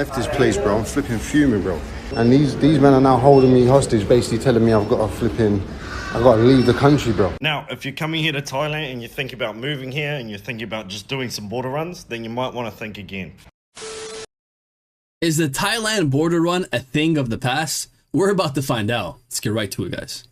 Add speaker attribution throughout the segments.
Speaker 1: Left this place, bro. I'm flipping fuming, bro. And these men are now holding me hostage, basically telling me I've got to leave the country, bro.
Speaker 2: Now, if you're coming here to Thailand and you think about moving here and you're thinking about just doing some border runs, then you might want to think again.
Speaker 3: Is the Thailand border run a thing of the past? We're about to find out. Let's get right to it, guys.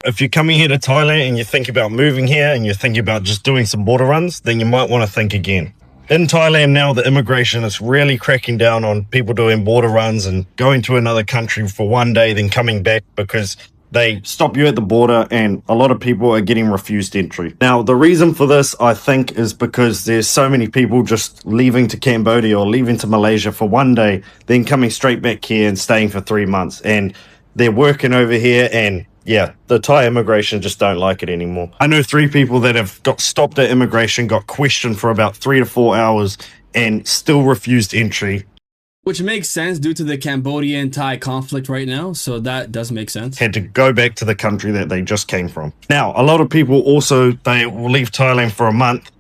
Speaker 2: If you're coming here to Thailand and you think about moving here and you're thinking about just doing some border runs, then you might want to think again. In Thailand now, the immigration is really cracking down on people doing border runs and going to another country for one day, then coming back, because they stop you at the border and a lot of people are getting refused entry. Now, the reason for this, I think, is because there's so many people just leaving to Cambodia or leaving to Malaysia for one day, then coming straight back here and staying for 3 months. And they're working over here, and yeah, the Thai immigration just don't like it anymore. I know 3 people that have got stopped at immigration, got questioned for about 3 to 4 hours and still refused entry.
Speaker 3: Which makes sense due to the Cambodian-Thai conflict right now, so that does make sense.
Speaker 2: Had to go back to the country that they just came from. Now, a lot of people also, they will leave Thailand for a month,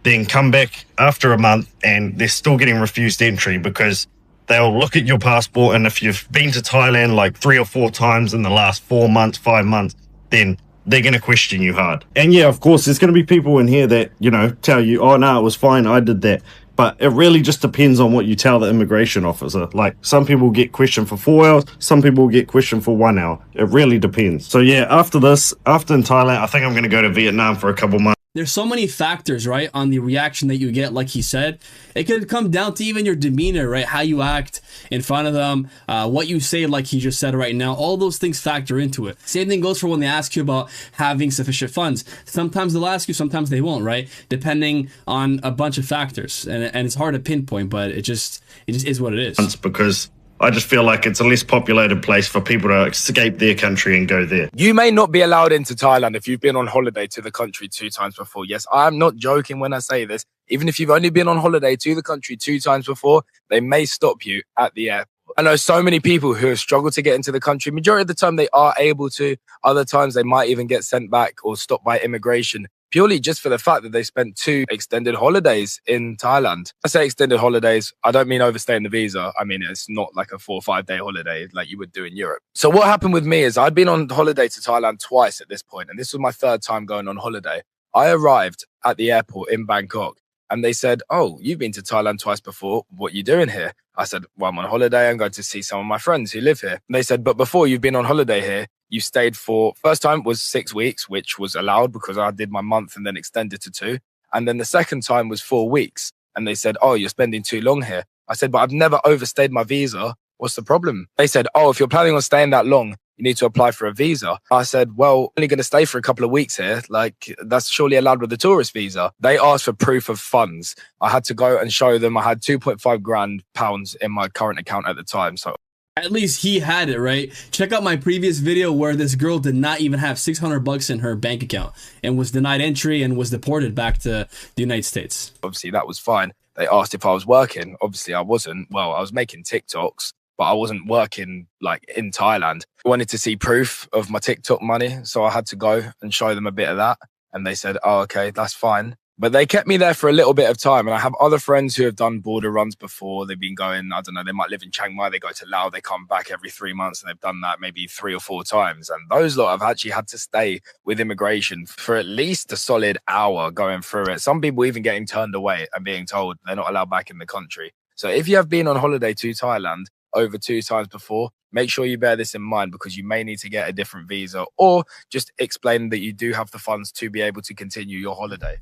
Speaker 2: then come back after a month, and they're still getting refused entry because they'll look at your passport, and if you've been to Thailand like 3 or 4 times in the last 4 months, 5 months, then they're going to question you hard. And yeah, of course, there's going to be people in here that, you know, tell you, oh, no, it was fine, I did that. But it really just depends on what you tell the immigration officer. Like, some people get questioned for 4 hours, some people get questioned for 1 hour. It really depends. So yeah, after in Thailand, I think I'm going to go to Vietnam for a couple months.
Speaker 3: There's so many factors, right, on the reaction that you get, like he said. It could come down to even your demeanor, right, how you act in front of them, what you say, like he just said right now. All those things factor into it. Same thing goes for when they ask you about having sufficient funds. Sometimes they'll ask you, sometimes they won't, right, depending on a bunch of factors. And it's hard to pinpoint, but it just is what it is.
Speaker 2: Because I just feel like it's a less populated place for people to escape their country and go there.
Speaker 4: You may not be allowed into Thailand if you've been on holiday to the country 2 times before. Yes, I'm not joking when I say this. Even if you've only been on holiday to the country 2 times before, they may stop you at the airport. I know so many people who have struggled to get into the country. Majority of the time they are able to. Other times they might even get sent back or stopped by immigration, purely just for the fact that they spent 2 extended holidays in Thailand. I say extended holidays, I don't mean overstaying the visa. I mean, it's not like a 4 or 5 day holiday like you would do in Europe. So what happened with me is I'd been on holiday to Thailand twice at this point, and this was my 3rd time going on holiday. I arrived at the airport in Bangkok, and they said, oh, you've been to Thailand twice before. What are you doing here? I said, well, I'm on holiday. I'm going to see some of my friends who live here. And they said, but before you've been on holiday here, you stayed for, first time was 6 weeks, which was allowed because I did my month and then extended to 2. And then the second time was 4 weeks. And they said, oh, you're spending too long here. I said, but I've never overstayed my visa. What's the problem? They said, oh, if you're planning on staying that long, you need to apply for a visa. I said, well, I'm only going to stay for a couple of weeks here. Like, that's surely allowed with the tourist visa. They asked for proof of funds. I had to go and show them I had 2.5 grand pounds in my current account at the time. So
Speaker 3: at least he had it, right? Check out my previous video where this girl did not even have 600 bucks in her bank account and was denied entry and was deported back to the United States.
Speaker 4: Obviously, that was fine. They asked if I was working. Obviously, I wasn't. Well, I was making TikToks, but I wasn't working like in Thailand. I wanted to see proof of my TikTok money, so I had to go and show them a bit of that. And they said, oh, okay, that's fine. But they kept me there for a little bit of time. And I have other friends who have done border runs before. They've been going, I don't know, they might live in Chiang Mai. They go to Laos. They come back every 3 months. And they've done that maybe 3 or 4 times. And those lot have actually had to stay with immigration for at least a solid hour going through it. Some people even getting turned away and being told they're not allowed back in the country. So if you have been on holiday to Thailand over 2 times before, make sure you bear this in mind because you may need to get a different visa or just explain that you do have the funds to be able to continue your holiday.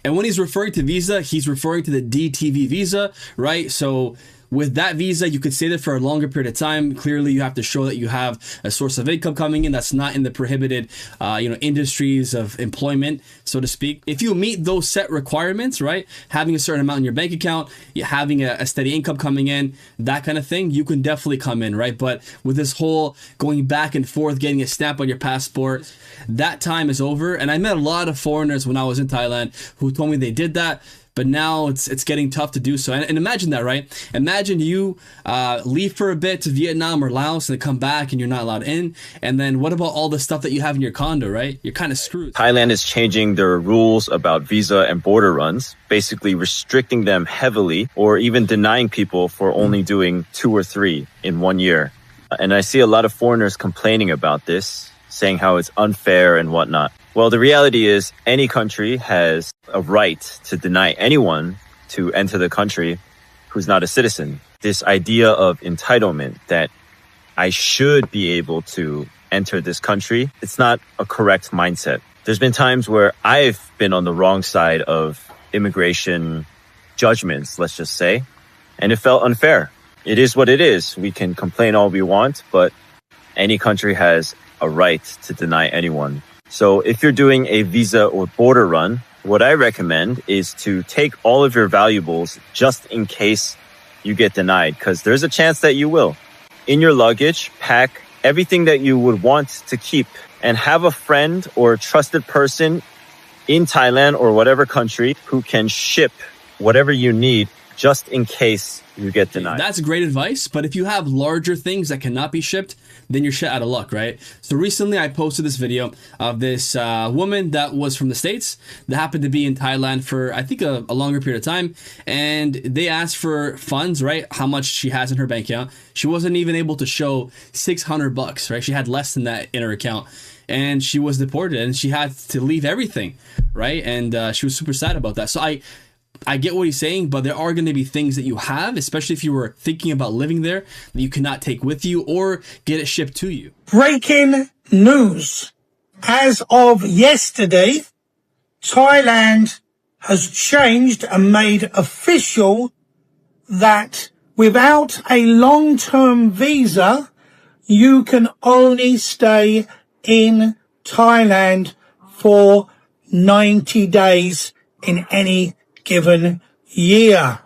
Speaker 3: And when he's referring to visa, he's referring to the DTV visa, right? So with that visa, you could stay there for a longer period of time. Clearly, you have to show that you have a source of income coming in that's not in the prohibited, industries of employment, so to speak. If you meet those set requirements, right, having a certain amount in your bank account, having a steady income coming in, that kind of thing, you can definitely come in, right? But with this whole going back and forth, getting a stamp on your passport, that time is over. And I met a lot of foreigners when I was in Thailand who told me they did that. but now it's getting tough to do so. And imagine that, right? Imagine you leave for a bit to Vietnam or Laos and then come back and you're not allowed in. And then what about all the stuff that you have in your condo, right? You're kind of screwed.
Speaker 5: Thailand is changing their rules about visa and border runs, basically restricting them heavily or even denying people for only doing 2 or 3 in 1 year. And I see a lot of foreigners complaining about this, saying how it's unfair and whatnot. Well, the reality is any country has a right to deny anyone to enter the country who's not a citizen. This idea of entitlement that I should be able to enter this country, it's not a correct mindset. There's been times where I've been on the wrong side of immigration judgments, let's just say, and it felt unfair. It is what it is. We can complain all we want, but any country has a right to deny anyone. So if you're doing a visa or border run, what I recommend is to take all of your valuables just in case you get denied, because there's a chance that you will. In your luggage, pack everything that you would want to keep and have a friend or a trusted person in Thailand or whatever country who can ship whatever you need just in case you get denied.
Speaker 3: That's great advice, but if you have larger things that cannot be shipped, then you're shit out of luck, right? So recently I posted this video of this woman that was from the States that happened to be in Thailand for, I think, a longer period of time. And they asked for funds, right? How much she has in her bank account. She wasn't even able to show $600, right? She had less than that in her account. And she was deported and she had to leave everything, right? And she was super sad about that. So I get what he's saying, but there are going to be things that you have, especially if you were thinking about living there, that you cannot take with you or get it shipped to you.
Speaker 6: Breaking news. As of yesterday, Thailand has changed and made official that without a long-term visa, you can only stay in Thailand for 90 days in any given year.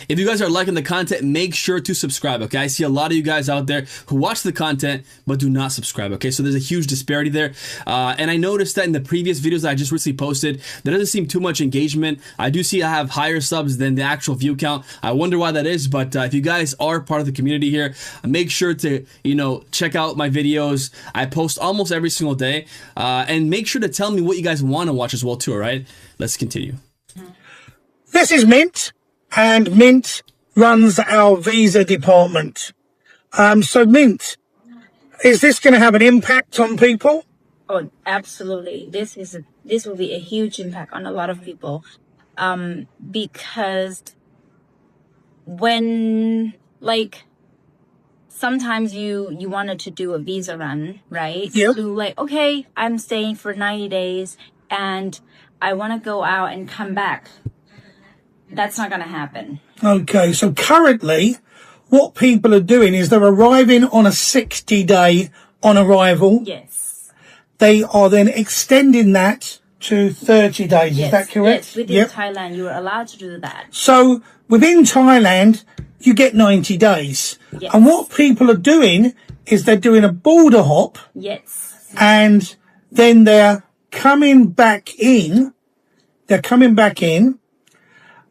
Speaker 3: If you guys are liking the content, make sure to subscribe, okay? I see a lot of you guys out there who watch the content but do not subscribe, okay? So there's a huge disparity there. And I noticed that in the previous videos that I just recently posted, there doesn't seem too much engagement. I do see I have higher subs than the actual view count. I wonder why that is, but if you guys are part of the community here, make sure to, check out my videos. I post almost every single day. And make sure to tell me what you guys want to watch as well too, all right? Let's continue.
Speaker 6: This is Mint, and Mint runs our visa department. So Mint, is this going to have an impact on people?
Speaker 7: Oh, absolutely. This will be a huge impact on a lot of people. Because when, sometimes you wanted to do a visa run, right?
Speaker 6: Yep.
Speaker 7: So okay, I'm staying for 90 days and I want to go out and come back. That's not going to happen.
Speaker 6: Okay, so currently what people are doing is they're arriving on a 60-day on arrival.
Speaker 7: Yes.
Speaker 6: They are then extending that to 30 days.
Speaker 7: Yes.
Speaker 6: Is that correct?
Speaker 7: Yes, within Thailand, you are allowed to do that.
Speaker 6: So within Thailand, you get 90 days.
Speaker 7: Yes.
Speaker 6: And what people are doing is they're doing a border hop.
Speaker 7: Yes.
Speaker 6: And then they're coming back in.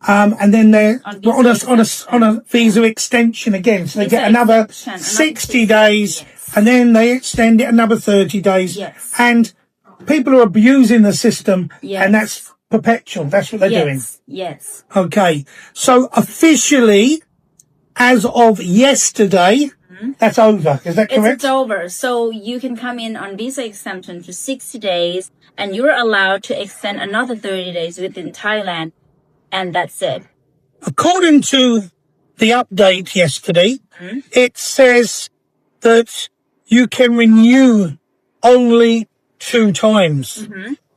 Speaker 6: And then they're on a visa extension again. So they get another 60 days, and then they extend it another 30 days.
Speaker 7: Yes.
Speaker 6: And people are abusing the system, and that's perpetual. That's what they're doing.
Speaker 7: Yes.
Speaker 6: Okay. So officially, as of yesterday, that's over. Is that correct?
Speaker 7: It's over. So you can come in on visa exemption for 60 days, and you're allowed to extend another 30 days within Thailand. And that's it.
Speaker 6: According to the update yesterday, it says that you can renew only 2 times.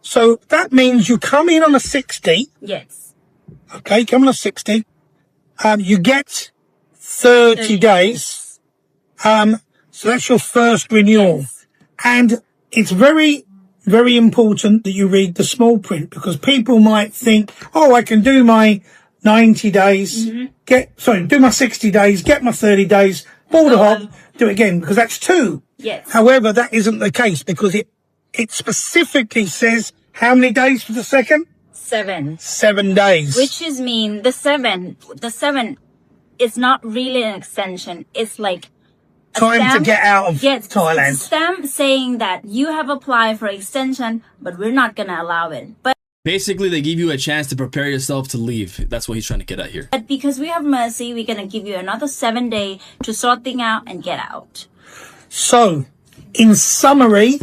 Speaker 6: So that means you come in on a 60.
Speaker 7: Yes.
Speaker 6: Okay, come on a 60. You get 30 days. So that's your first renewal.
Speaker 7: Yes.
Speaker 6: And it's very important that you read the small print, because people might think, oh, I can do my 90 days, do my 60 days, get my 30 days, border hop, do it again, because that's 2.
Speaker 7: Yes.
Speaker 6: However, that isn't the case, because it specifically says how many days for the second?
Speaker 7: 7.
Speaker 6: 7 days.
Speaker 7: Which is mean the 7 is not really an extension. It's like a
Speaker 6: Time to
Speaker 7: stamp.
Speaker 6: get out of
Speaker 7: Yes,
Speaker 6: Thailand.
Speaker 7: it's a stamp saying that you have applied for extension, but we're not gonna allow it.
Speaker 3: Basically, they give you a chance to prepare yourself to leave. That's what he's trying to get at here.
Speaker 7: But because we have mercy, we're gonna give you another 7 days to sort things out and get out.
Speaker 6: So, in summary,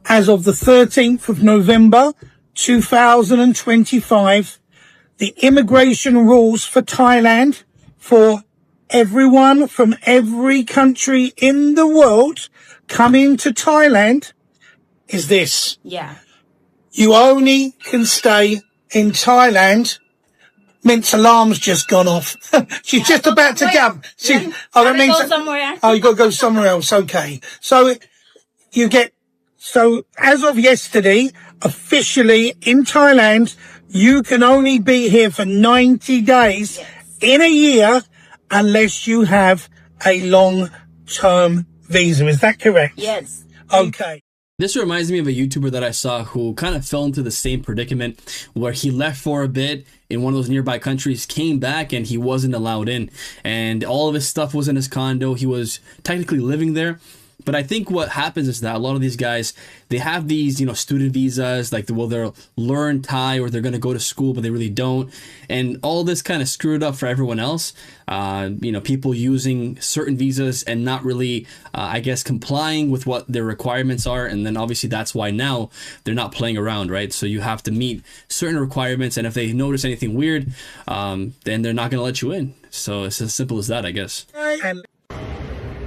Speaker 6: as of the 13th of November 2025, the immigration rules for Thailand for everyone from every country in the world coming to Thailand is this.
Speaker 7: Yeah.
Speaker 6: You only can stay in Thailand. Mint's alarm's just gone off. She's just about to come. That means
Speaker 7: go somewhere.
Speaker 6: Oh, you got to go somewhere else. Okay. So as of yesterday, officially in Thailand, you can only be here for 90 days in a year unless you have a long-term visa. Is that correct?
Speaker 7: Yes.
Speaker 6: Okay.
Speaker 3: This reminds me of a YouTuber that I saw who kind of fell into the same predicament where he left for a bit in one of those nearby countries, came back, and he wasn't allowed in. And all of his stuff was in his condo. He was technically living there. But I think what happens is that a lot of these guys, they have these, student visas, like, well, they'll learn Thai or they're going to go to school, but they really don't. And all this kind of screwed up for everyone else. People using certain visas and not really, complying with what their requirements are. And then obviously that's why now they're not playing around, right? So you have to meet certain requirements. And if they notice anything weird, then they're not going to let you in. So it's as simple as that, I guess.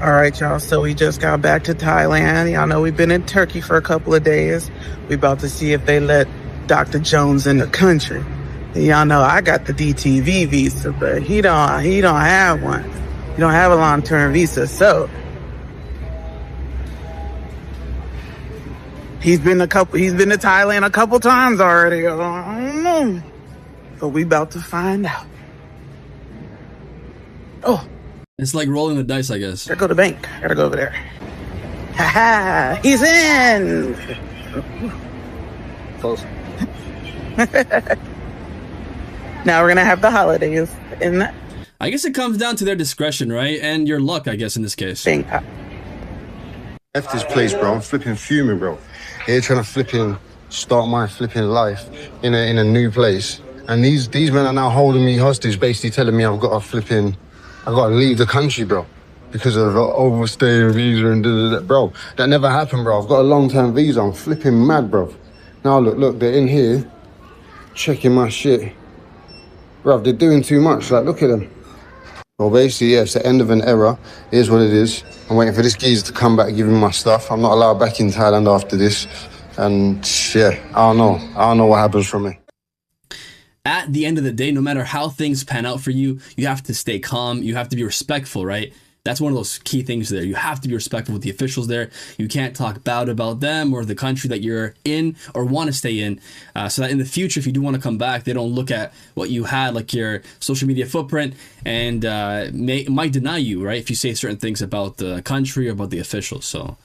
Speaker 8: All right, y'all. So we just got back to Thailand. Y'all know we've been in Turkey for a couple of days. We about to see if they let Dr. Jones in the country. And y'all know I got the DTV visa, but he don't have one. He don't have a long-term visa. So he's been to Thailand a couple times already. I don't know. But we about to find out. Oh.
Speaker 3: It's like rolling the dice, I guess.
Speaker 8: Gotta go to the bank. Gotta go over there. Ha ha! He's in!
Speaker 1: Close.
Speaker 8: Now we're gonna have the holidays in the
Speaker 3: I guess it comes down to their discretion, right? And your luck, I guess, in this case.
Speaker 8: Bangkok.
Speaker 1: Left this place, bro. I'm flipping fuming, bro. Here trying to start my flipping life in a new place. And these men are now holding me hostage, basically telling me I've got to leave the country, bro, because of overstaying visa and da-da-da. Bro, that never happened, bro. I've got a long-term visa. I'm flipping mad, bro. Now look, they're in here checking my shit. Bro, they're doing too much. Like, look at them. Well, basically, yeah, it's the end of an era. It is what it is. I'm waiting for this geezer to come back and give me my stuff. I'm not allowed back in Thailand after this. And yeah, I don't know what happens from me.
Speaker 3: At the end of the day, no matter how things pan out for you, you have to stay calm. You have to be respectful, right? That's one of those key things there. You have to be respectful with the officials there. You can't talk bad about them or the country that you're in or want to stay in. So that in the future, if you do want to come back, they don't look at what you had, like your social media footprint, and might deny you, right? If you say certain things about the country or about the officials. So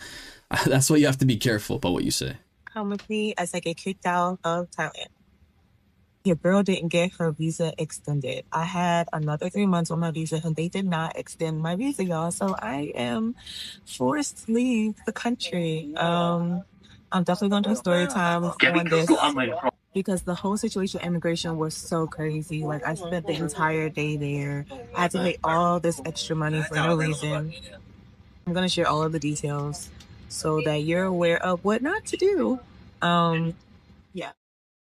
Speaker 3: that's why you have to be careful about what you say.
Speaker 9: Come with me as I get kicked out of Thailand. Your girl didn't get her visa extended. I had another 3 months on my visa and they did not extend my visa, y'all. So I am forced to leave the country. I'm definitely going to do a story time on this because the whole situation with immigration was so crazy. Like, I spent the entire day there. I had to pay all this extra money for no reason. I'm going to share all of the details so that you're aware of what not to do. Yeah.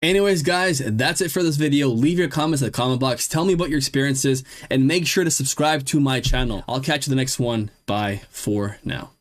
Speaker 3: Anyways, guys, that's it for this video. Leave your comments in the comment box. Tell me about your experiences and make sure to subscribe to my channel. I'll catch you in the next one. Bye for now.